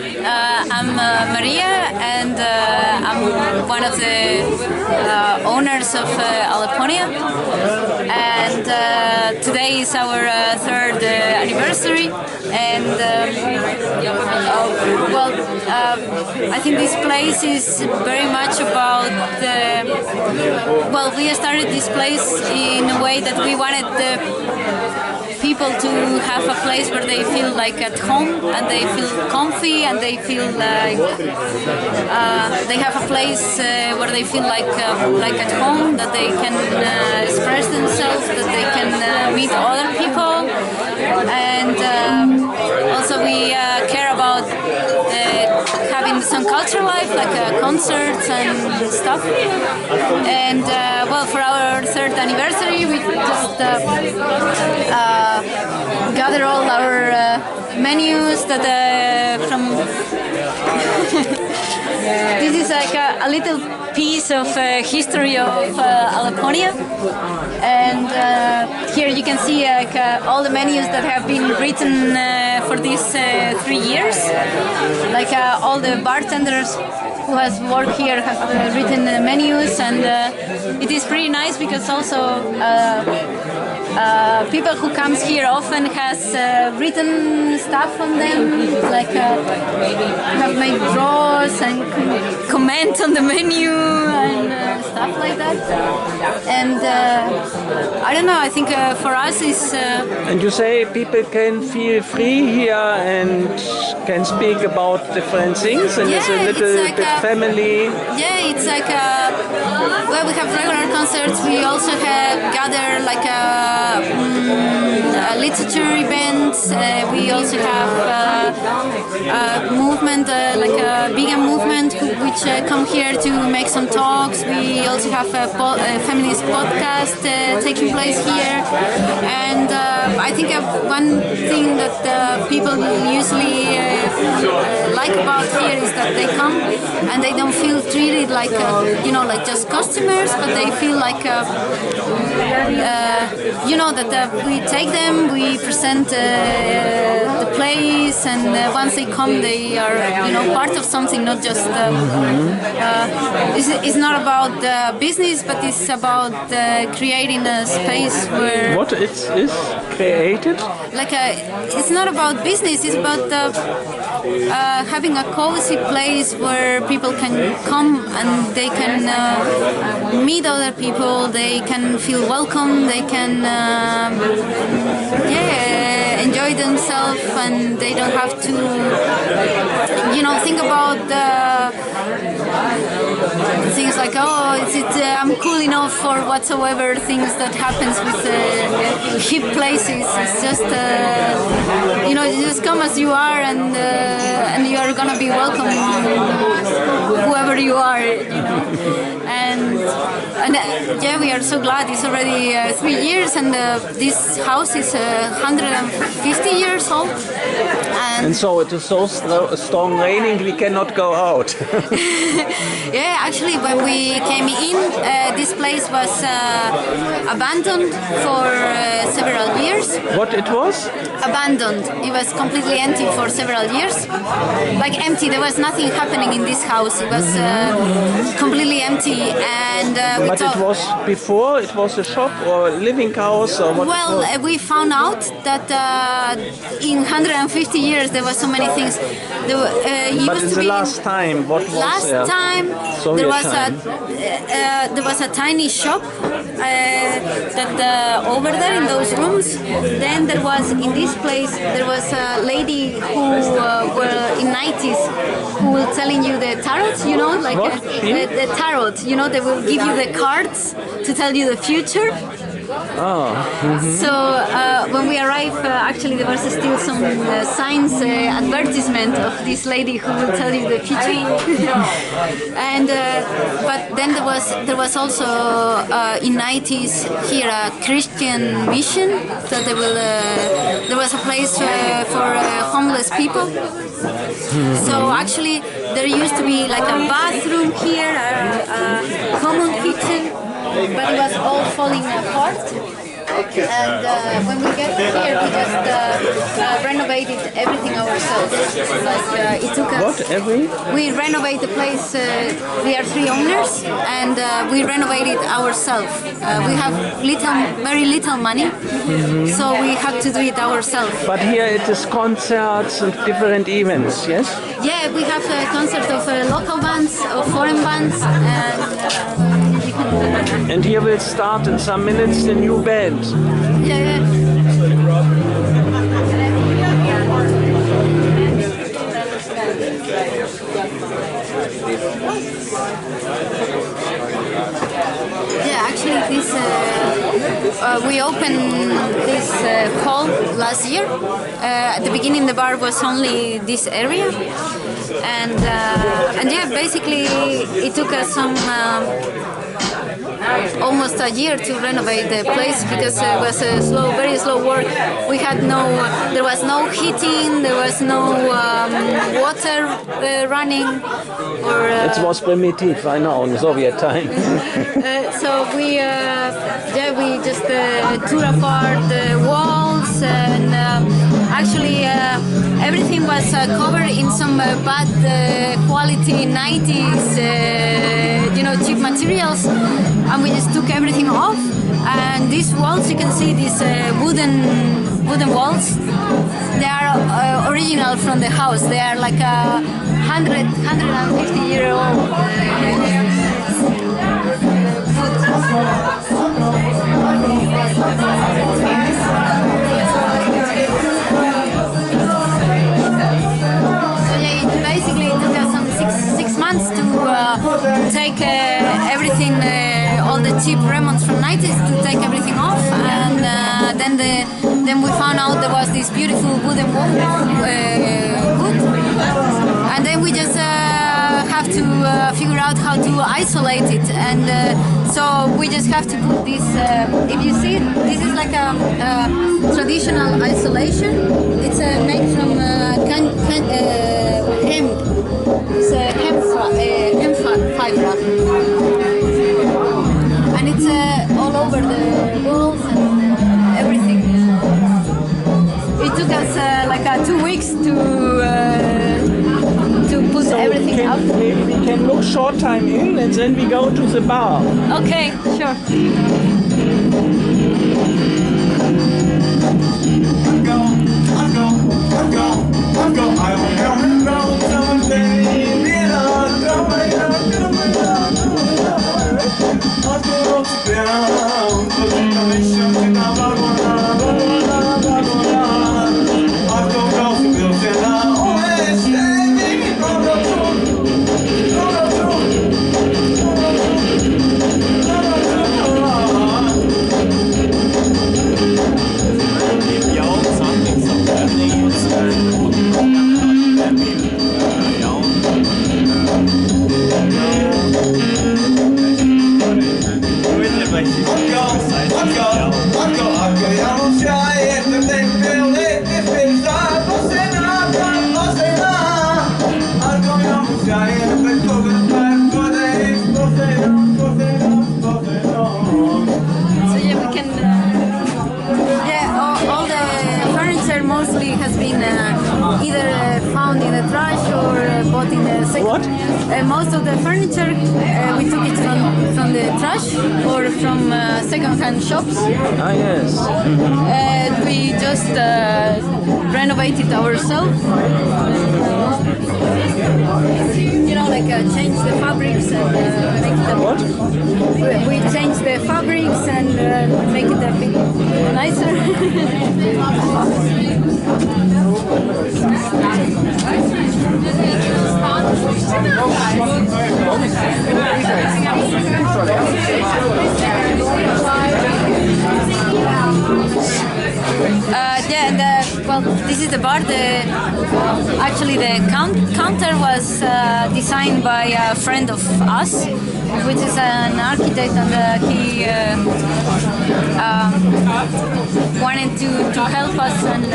I'm Maria, and I'm one of the owners of Aleponija. And today is our third anniversary. And I think this place is very much about we started this place in a way that we wanted the people to have a place where they feel like at home and they feel comfy and they feel like they have a place where they feel like at home, that they can express themselves, that they can meet other people, and also we care about having some cultural life, like concerts and stuff. And for our third anniversary, we just gather all our menus that from. This is like a little piece of history of Aleponija, and here you can see all the menus that have been written for these 3 years. Like all the bartenders who has worked here have written menus, and it is pretty nice because also people who comes here often has written stuff on them, like have made draws and comment on the menu and stuff like that. And I don't know, I think for us is... And you say people can feel free here and can speak about different things, and it's a little bit family. Yeah, it's like we have regular concerts. We also gather like a literature events. We also have a movement, like a vegan movement, which come here to make some talks. We also have a feminist podcast taking place here. And I think one thing that people usually like about here is that they come and they don't feel treated like like just customers, but they feel like that we take them, we present the place, and once they come, they are part of something, not just. It's not about business, but it's about creating a space where. What is created? Like it's not about business. It's about having a cozy place where people can come and they can meet other people. They can feel welcome. They can enjoy themselves, and they don't have to think about things like I'm cool enough for whatsoever things that happens with hip places. It's just you just come as you are, and you are gonna be welcome whoever you are, and we are so glad. It's already 3 years, and this house is 150 years old. And so it is so strong raining we cannot go out. Yeah, actually, when we came in, this place was abandoned for several years. What it was? Abandoned. It was completely empty for several years. Like empty. There was nothing happening in this house. It was completely empty. And but it was before. It was a shop or a living house or what? Well, we found out that in 150 years there were so many things. But in the last time, what was last time? There was a tiny shop that over there in those rooms. Then there was in this place there was a lady who were in 90s who will telling you the tarot, like the tarot. They will give you the cards to tell you the future. Oh. Mm-hmm. So when we arrived, actually there was still some signs, advertisement of this lady who will tell you the future. And but then there was also in 90s here a Christian mission. So there was a place for homeless people. So actually there used to be like a bathroom here, a common kitchen, but it was all falling apart. And when we get here, we just renovated everything ourselves. Like it took us. What? We renovate the place. We are 3 owners, and we renovated ourselves. We have very little money, so we have to do it ourselves. But here it is concerts and different events, yes? Yeah, we have a concert of local bands, of foreign bands, and here will start in some minutes the new band. Yeah. Yeah, actually, this we opened this hall last year. At the beginning, the bar was only this area, and yeah, basically, it took us some. Almost a year to renovate the place because it was a very slow work. We had there was no heating, there was no water running. It was primitive, I know, in Soviet time. So we just tore apart the walls, and actually everything was covered in some bad quality 90s, cheap materials. And we just took everything off, and these walls, you can see these wooden walls. They are original from the house. They are like 150-year-old Basically, it took us some six months to take everything. All the cheap remnants from 90s to take everything off, and then we found out there was this beautiful wooden wood, and then we just have to figure out how to isolate it, and so we just have to put this. If you see it, this is like a traditional isolation. It's made from hemp. It's hemp fiber. And it's all over the walls and everything. It took us like 2 weeks to put everything up. Maybe we can look short time in, and then we go to the bar. Okay, sure. What? Most of the furniture we took it from the trash or from second-hand shops. Ah, yes. We just renovated ourselves. Like change the fabrics and make them. What? We change the fabrics and make it a bit nicer. Well, this is the bar. Actually, the counter was designed by a friend of us, which is an architect, and he wanted to help us and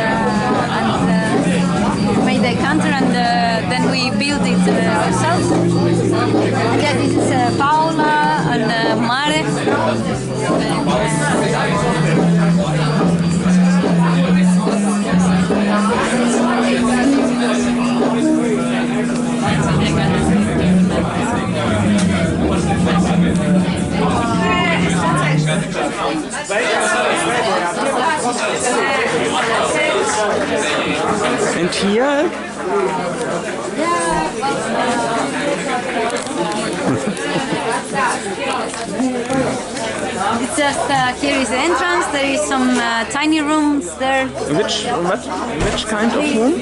made the counter, and then we built it ourselves. Yeah, this is Paula and Mare. here? It's just here is the entrance. There is some tiny rooms there. Which kind of room?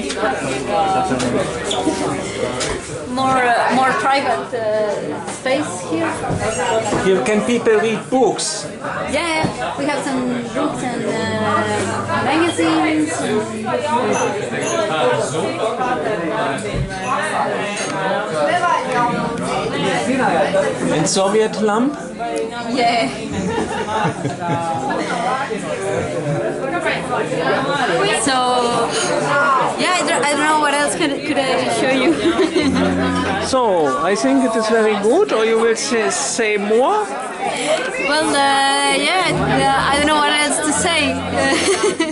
More private space here. Here can people read books. Yeah, we have some books and magazines. And Soviet lamp? Yeah. So, yeah, I don't know what else could I show you. So, I think it is very good, or you will say more? Well, yeah, I don't know what else to say.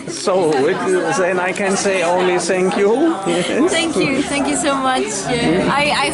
So, then I can say only thank you. Yes. Thank you so much. I